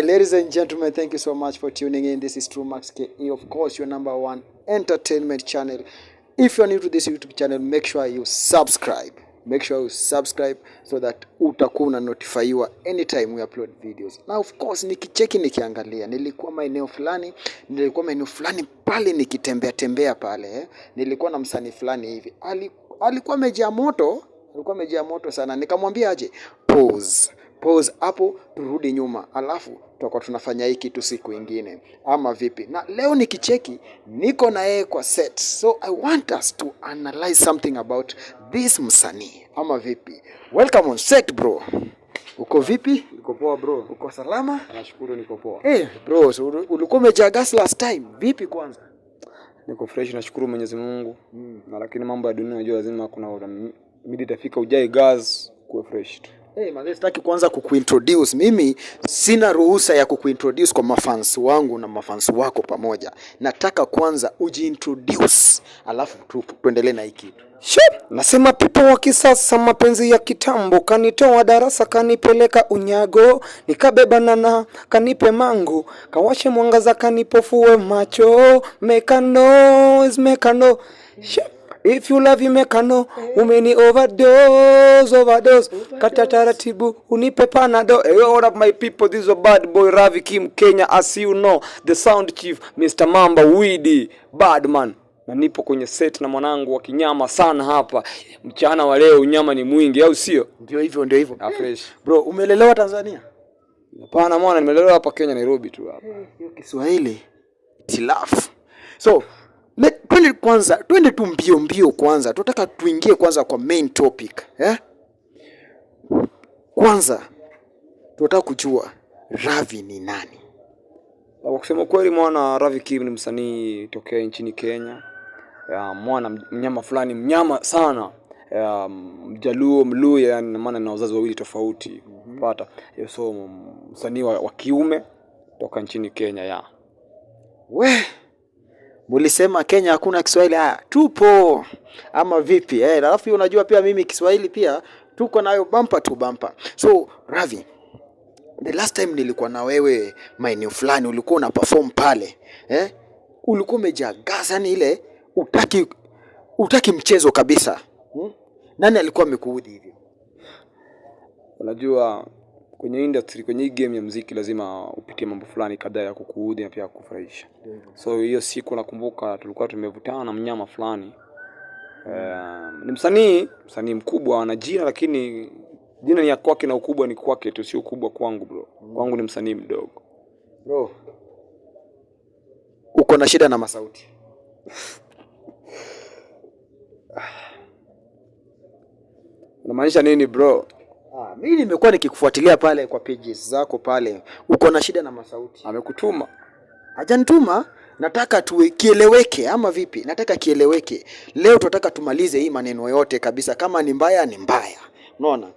Ladies and gentlemen, thank you so much for tuning in. This is True Max KE, of course, your number one entertainment channel. If you're new to this YouTube channel, make sure you subscribe. Make sure you subscribe so that utakuwa notifyiwa anytime we upload videos. Now, of course, nikiangalia, nilikuwa maeneo fulani pale nikitembea pale. Nilikuwa na msanii fulani hivi. Alikuwa amejaa moto sana. Nikamwambia aje, pause hapo, turudi nyuma, alafu tutakuwa tunafanya hii kitu siku ingine ama vipi. Na leo nikicheki niko na yeye kwa set, so I want us to analyze something about this msanii ama vipi. Welcome on set bro. Uko vipi? Niko poa bro. Uko salama? Nashukuru niko poa. Bro, so ulikuwa umejaa gas last time. Vipi kwanza? Niko fresh, nashukuru Mwenyezi Mungu. Na lakini mambo ya dunia unajua lazima kuna midi itafika ujae gas kuwe fresh tu. Manze, sitaki kwanza kukuintroduce. Mimi sina ruhusa ya kukuintroduce kwa mafans wangu na mafans wako pamoja. Nataka kwanza ujiintroduce, alafu tuendelee na hii kitu. Nasema pipo wa kisasa, mapenzi ya kitambo, kanitoa darasa kanipeleka unyago, nikabeba nana kanipe mango, kawashe mwangaza kanipofue macho, mekano. If you love you mekano, umeni overdose, kata taratibu, unipe panado. Hey, what up my people, this is a bad boy Ravikim, Kenya, as you know, the sound chief, Mr. Mamba, Widi, Badman. Na nipo kwenye set na mwanangu wa kinyama sana hapa. Mchana wa leo unyama ni mwingi, au sio? Ndio hivyo. Fresh. Bro, umelelewa Tanzania? Hapana mwana, nimelelewa hapa Kenya, Nairobi tu hapa. Hiyo Kiswahili tilafu. So, twende tu mbio kwanza. Tunataka tuingie kwanza kwa main topic, Kwanza tunataka kujua Ravi ni nani? Kwa kusema kweli mwana, Ravikim ni msanii tokea nchini Kenya. Mwana mnyama fulani, mnyama sana. Mjaluo, Mluya, yani maana na wazazi wawili tofauti. Pata. So msanii wa kiume toka nchini Kenya Mulisema Kenya hakuna Kiswahili. Tupo ama vipi? Alafu unajua pia mimi Kiswahili pia tuko nayo bumper to bumper. So Ravi, the last time nilikuwa na wewe maeneo fulani, ulikuwa una perform pale. Ulikuwa umejaa gas, yani ile utaki mchezo kabisa. Nani alikuwa amekuudhi hivyo? Unajua kwenye industry, kwenye game ya muziki lazima upitie mambo fulani kadhaa ya kukuudhi na pia kukufurahisha. So hiyo siku nakumbuka tulikuwa tumevutana na mnyama fulani. Ni msanii mkubwa ana jina, lakini jina ni ya kwake na ukubwa ni kwake tu, sio ukubwa kwangu bro. Kwangu ni msanii mdogo. Bro, uko na shida na Masauti? Unamaanisha nini bro? Mimi nimekuwa nikikufuatilia pale kwa pages zako pale. Uko na shida na Masauti? Amekutuma? Hajanituma. Nataka kieleweke ama vipi? Nataka kieleweke. Leo tunataka tumalize hii maneno yote kabisa. Kama ni mbaya ni mbaya. Unaona?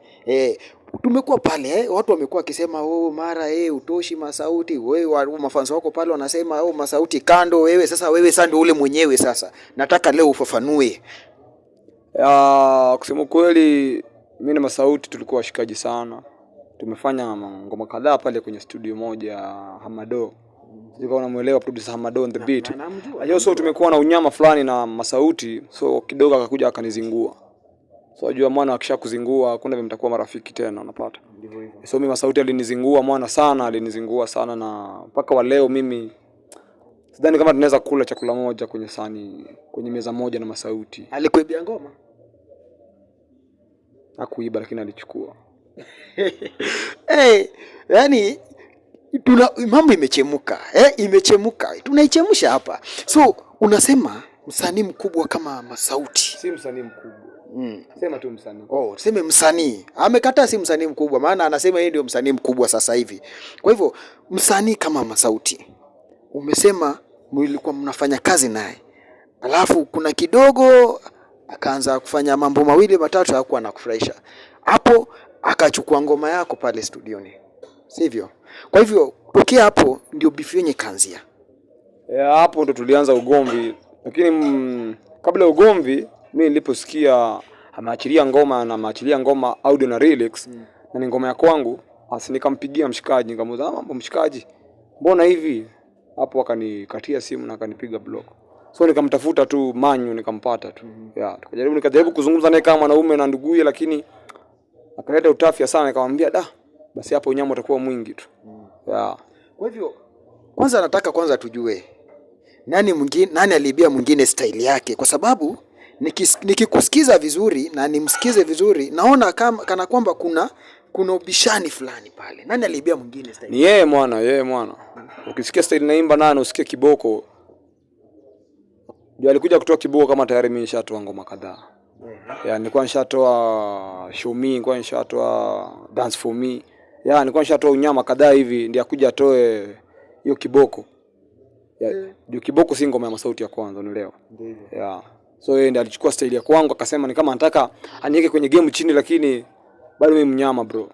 Tumekuwa pale, watu wamekuwa wakisema mara utoshi Masauti. Wewe mafans wako pale wanasema Masauti kando wewe. Sasa wewe ndio ule mwenyewe sasa. Nataka leo ufafanue. Kusema kweli mimi na Masauti tulikuwa washikaji sana. Tumefanya ngoma kadhaa pale kwenye studio moja Hamado. Sijui unamuelewa producer Hamado on the beat. So tumekuwa na unyama fulani na Masauti, so kidogo akakuja akanizingua. So unajua mwana akishakuzingua kuna vile mtakuwa marafiki tena, unapata. Ndivyo hivyo. So mimi Masauti alinizingua sana na mpaka wa leo mimi sidhani kama tunaweza kula chakula moja kwenye sahani, kwenye meza moja na Masauti. Alikuibia ngoma? Hakuiba lakini alichukua. Yani mambo imechemuka. Imechemuka. Tunaichemusha hapa. So unasema msanii mkubwa kama Masauti. Si msanii mkubwa. Sema tu msanii. Tuseme msanii. Amekataa si msanii mkubwa, maana anasema yeye ndio msanii mkubwa sasa hivi. Kwa hivyo msanii kama Masauti, umesema mlikuwa mnafanya kazi naye. Alafu kuna kidogo akaanza kufanya mambo mawili matatu hakuwa anakufurahisha. Hapo akachukua ngoma yako pale studioni. Sivyo? Kwa hivyo tokea hapo ndio beef yenye kaanzia. Hapo ndo tulianza ugomvi. Lakini kabla ugomvi mimi niliposikia ameachilia ngoma audio na lyrics na ni ngoma ya kwangu, Asi nikampigia mshikaji, nikamuuliza mambo mshikaji, mbona hivi? Hapo akanikatia simu na akanipiga block. So nikamtafuta tu Manyu, nikampata tu. Nikajaribu kuzungumza naye kama mwanaume na nduguye, lakini akaleta utafia sana. Nikamwambia basi hapo unyama utakuwa mwingi tu. Kwa hivyo kwanza nataka tujue nani aliibia mwingine style yake, kwa sababu nikikusikiza vizuri na nimsikize vizuri naona kana kwamba kuna ubishani fulani pale. Nani aliibia mwingine style? Ni yeye mwana. Ukisikia style naimba nani usikie kiboko. Ndio alikuja kutoa kiboko kama tayari mimi nishatoa ngoma kadhaa. Nilikuwa nishatoa Show Me, nilikuwa nishatoa Dance For Me. Nilikuwa nishatoa unyama kadhaa hivi, ndio akuja atoe hiyo kiboko. Ndio kiboko si ngoma ya Masauti ya kwanza unielewa. So yeye ndiye alichukua style ya kwangu akasema ni kama anataka aniweke kwenye game chini, lakini bado mimi mnyama bro.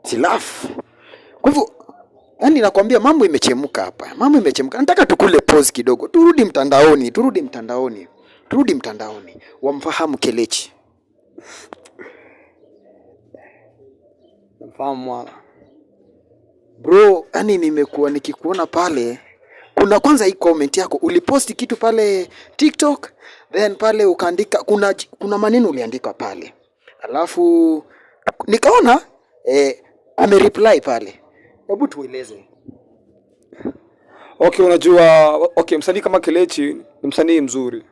Tilafu. Kwa hivyo nakwambia mambo imechemka hapa. Nataka tukule pause kidogo. Turudi mtandaoni. Wamfahamu Kelechi? Namfahamu mwana. Bro, nimekuwa nikikuona pale. Kuna kwanza hii comment yako, uliposti kitu pale TikTok, then pale ukaandika kuna maneno uliandika pale. Alafu nikaona amereply pale. Hebu tueleze. Unajua msanii kama Kelechi ni msanii mzuri,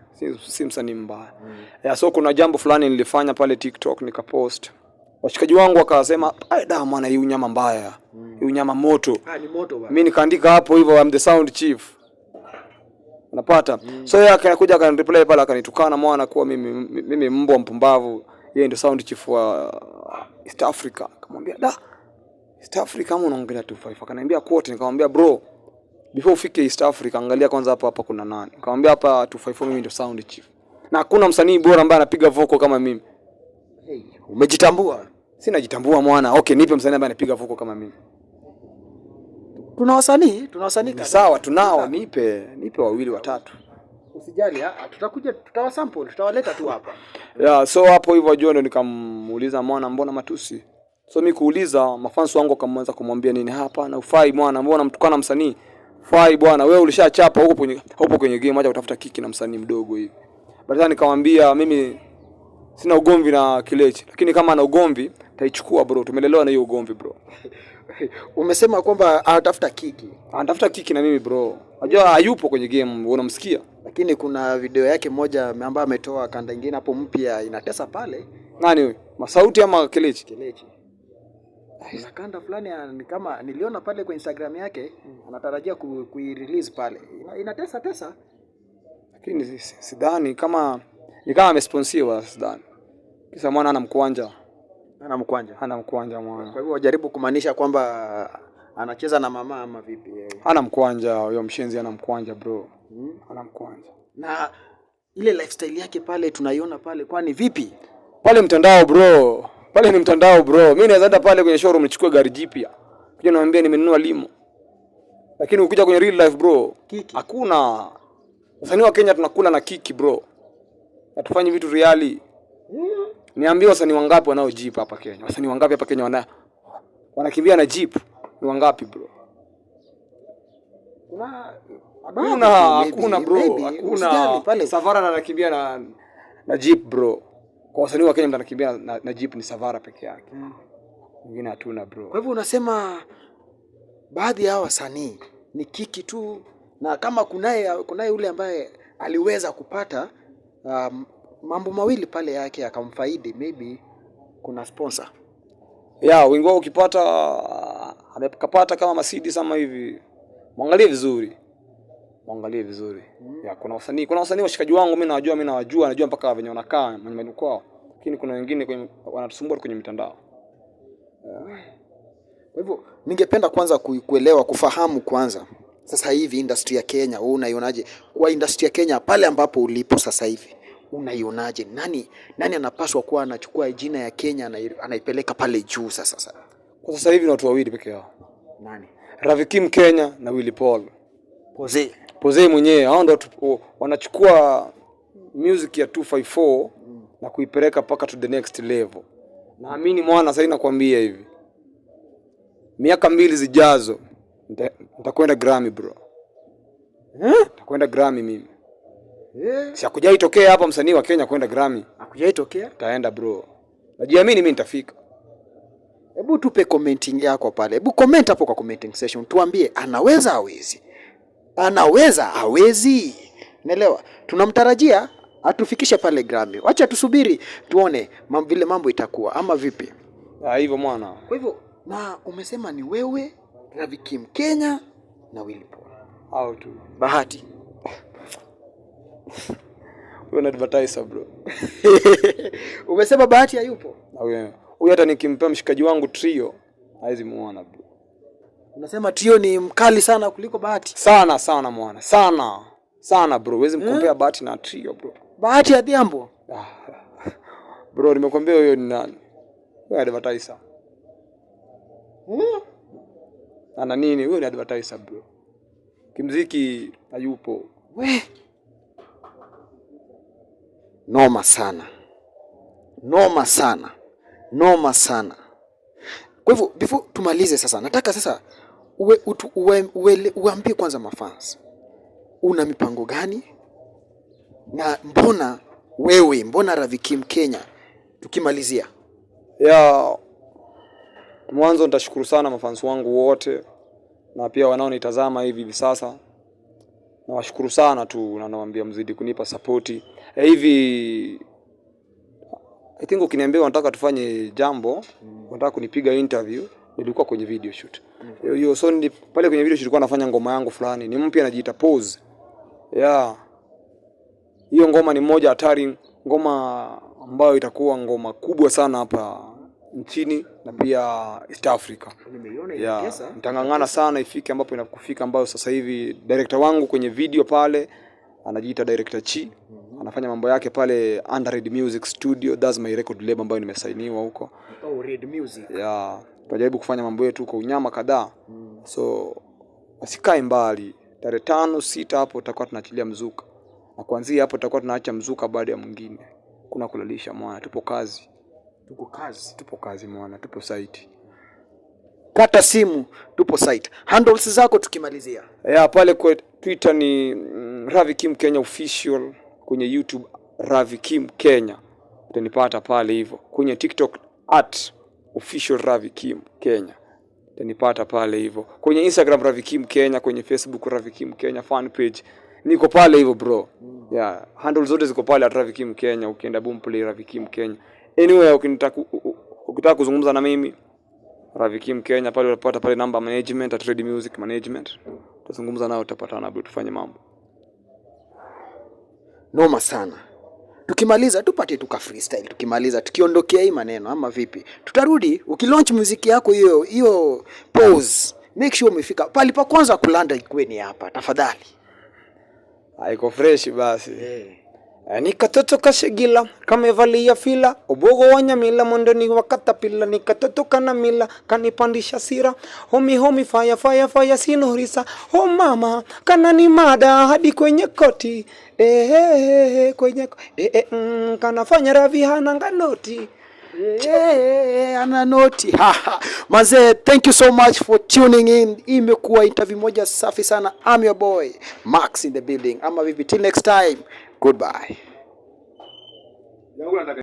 si msanii mbaya. So kuna jambo fulani nilifanya pale TikTok nikapost. Washikaji wangu wakasema, mwana hii unyama mbaya. Hii unyama moto. Ni moto bwana. Mimi nikaandika hapo hivyo, I'm the sound chief. Unapata? So yeye akakuja akanireply pale akanitukana mwana kuwa mimi mbwa mpumbavu. Yeye ndio sound chief wa East Africa. Akamwambia, East Africa kama unaongelea 25. Akaniambia quote, nikamwambia bro, before ufike East Africa angalia kwanza hapa kuna nani. Nikamwambia hapa 254 mimi ndio sound chief. Na hakuna msanii bora ambaye anapiga vocal kama mimi. Umejitambua? Sina jitambua mwana. Nipe msanii ambaye anapiga vocal kama mimi. Tuna wasanii sawa, tunao. Nipe wawili watatu. Usijali, tutawasample, tutawaleta tu hapa. So hapo hivyo ndo nikamuuliza mwana, mbona matusi? So mimi kuuliza mafans wangu akaanza kumwambia nini hapa na ufai mwana, mbona mtukana msanii? Fai bwana, wewe ulishachapa huko kwenye game, acha utafuta kiki na msanii mdogo hivi. Baadaye nikamwambia mimi sina ugomvi na Kelechi, lakini kama ana ugomvi taichukua bro, tumelelewa na hiyo ugomvi bro. Umesema kwamba anatafuta kiki na mimi bro. Unajua hayupo kwenye game, unamsikia? Lakini kuna video yake moja ambayo ametoa kanda nyingine hapo mpya inatesa pale. Nani huyo? Masauti ama Kelechi? Kuna kanda fulani kama niliona pale kwa Instagram yake, anatarajia kuirelease pale. Inatesa. Lakini sidhani kama ni kama amesponsiwa, sidhani. Kisa mwana ana mkwanja mwana. Kwa hivyo wajaribu kumaanisha kwamba anacheza na mama ama vipi yeye? Ana mkwanja, huyo mshenzi ana mkwanja bro. Ana mkwanja. Na ile lifestyle yake pale tunaiona pale, kwani vipi? Pale mtandao bro. Pale ni mtandao bro. Mimi naweza enda pale kwenye showroom nichukue gari jipya. Pia naambia nimenunua limo. Lakini ukija kwenye real life bro, hakuna. Wasanii wa Kenya tunakula na kiki bro. Hatufanye vitu reali. Niambie wasanii wangapi wanao jeep hapa Kenya? Wasanii wangapi hapa Kenya wanakimbia na jeep? Ni wangapi bro? Hakuna bro. Hakuna pale Savara anakimbia na jeep bro. Kwa wasanii wa Kenya mtanakimbia na jeep ni Savara peke yake. Mwingine hatuna bro. Kwa hivyo unasema baadhi ya wasanii ni kiki tu, na kama kunaye yule ambaye aliweza kupata mambo mawili pale yake akamfaidi, maybe kuna sponsor. Wengi wao ukipata amekapata kama Mercedes ama hivi, muangalie vizuri. Kuna wasanii washikaji wangu mimi najua mpaka venye wanakaa nyumbani kwao. Lakini kuna wengine wanatusumbua kwenye mitandao. Kwa hivyo ningependa kwanza kufahamu kwanza sasa hivi industry ya Kenya wewe unaionaje? Kwa industry ya Kenya pale ambapo ulipo sasa hivi unaionaje? Nani anapaswa kuwa anachukua jina ya Kenya anaipeleka pale juu sasa? Kwa sasa hivi ni watu wawili peke yao. Nani? Ravikim Kenya na Willy Paul. Poze mwenyewe hao ndio wanachukua music ya 254 na kuipeleka paka to the next level. Naamini mwana, sasa nakwambia hivi. Miaka 2 zijazo nitakwenda Grammy bro. Nitakwenda Grammy mimi. Si hakujai tokea hapa msanii wa Kenya kwenda Grammy. Hakujai tokea? Taenda bro. Najiamini mimi nitafika. Hebu tupe commenting yako pale. Hebu comment hapo kwa commenting session. Tuambie anaweza hawezi. Anaweza hawezi. Unaelewa? Tunamtarajia atufikishe pale Grammy. Acha tusubiri tuone vile mambo itakuwa ama vipi. Hivyo mwana. Kwa hivyo na umesema ni wewe, Ravikim Kenya na Willy Paul. Hao tu. Bahati. Wewe una advertiser bro. Umesema Bahati hayupo? Huyu hata nikimpea mshikaji wangu Trio haizi muona bro. Unasema Trio ni mkali sana kuliko Bahati? Sana mwana. Sana bro. Huwezi mkompea Bahati na Trio bro. Bahati ya Dhiambo. Bro, nimekwambia huyo ni nani? Wewe advertiser. Ana nini? Wewe ni advertiser bro. Kimziki hayupo. We. Noma sana. Kwa hivyo before tumalize sasa, nataka sasa uambie kwanza mafans. Una mipango gani? Na mbona Ravikim Kenya tukimalizia? Mwanzo nitashukuru sana mafans wangu wote na pia wanaonitazama hivi sasa. Nawashukuru sana tu na nawaambia mzidi kunipa support. Hivi I think ukiniambia unataka tufanye jambo, unataka kunipiga interview, nilikuwa kwenye video shoot. Hiyo so pale kwenye video shoot nilikuwa nafanya ngoma yangu fulani. Ni mpya najiita Pose. Hiyo ngoma ni moja hatari, ngoma ambayo itakuwa ngoma kubwa sana hapa nchini na pia East Africa. Nitangangana sana ifike ambapo inakufika, ambayo sasa hivi director wangu kwenye video pale anajiita director Chi. Anafanya mambo yake pale Under Red Music Studio. That's my record label ambayo nimesainiwa huko. Red Music. Tunajaribu kufanya mambo yetu huko unyama kadhaa. So asikae mbali. Tarehe 5, 6 hapo tutakuwa tunaachilia mzuka. Na kuanzia hapo tutakuwa tunaacha mzuka baada ya mwingine. Kuna kulalisha mwana, tupo kazi mwana, tupo site. Kata simu, tupo site. Handles zako tukimalizia. Pale kwa Twitter ni Ravikim Kenya official, kwenye YouTube Ravikim Kenya. Utanipata pale hivyo. Kwenye TikTok @official Ravikim Kenya. Utanipata pale hivyo. Kwenye Instagram Ravikim Kenya, kwenye Facebook Ravikim Kenya fan page. Niko pale hivyo bro. Handles zote ziko pale @Ravikim Kenya. Ukienda Boomplay Ravikim Kenya. Anyway, ukitaka kuzungumza na mimi Ravikim Kenya pale utapata pale namba management @Red Music Management. Tutazungumza nao, tutapatana bro, tufanye mambo. Noma sana. Tukimaliza tupate tuka freestyle. Tukimaliza tukiondokea hii maneno ama vipi? Tutarudi ukilaunch muziki yako hiyo Pose. Make sure umefika pale pa kwanza kulanda ikuwe ni hapa tafadhali. Haiko fresh basi. Nikatoto kashegila kamevalia fila obogo wanyamila mondoni wakatapila nikatoto kana mila kanipandisha sira homi fire sinorisa mama kana ni mada hadi kwenye koti kwenye kanafanya ravihana nganoti ana noti. Mazee, thank you so much for tuning in. Imekuwa interview moja safi sana. I'm your boy Max in the building. Ama vipi, till next time. Goodbye.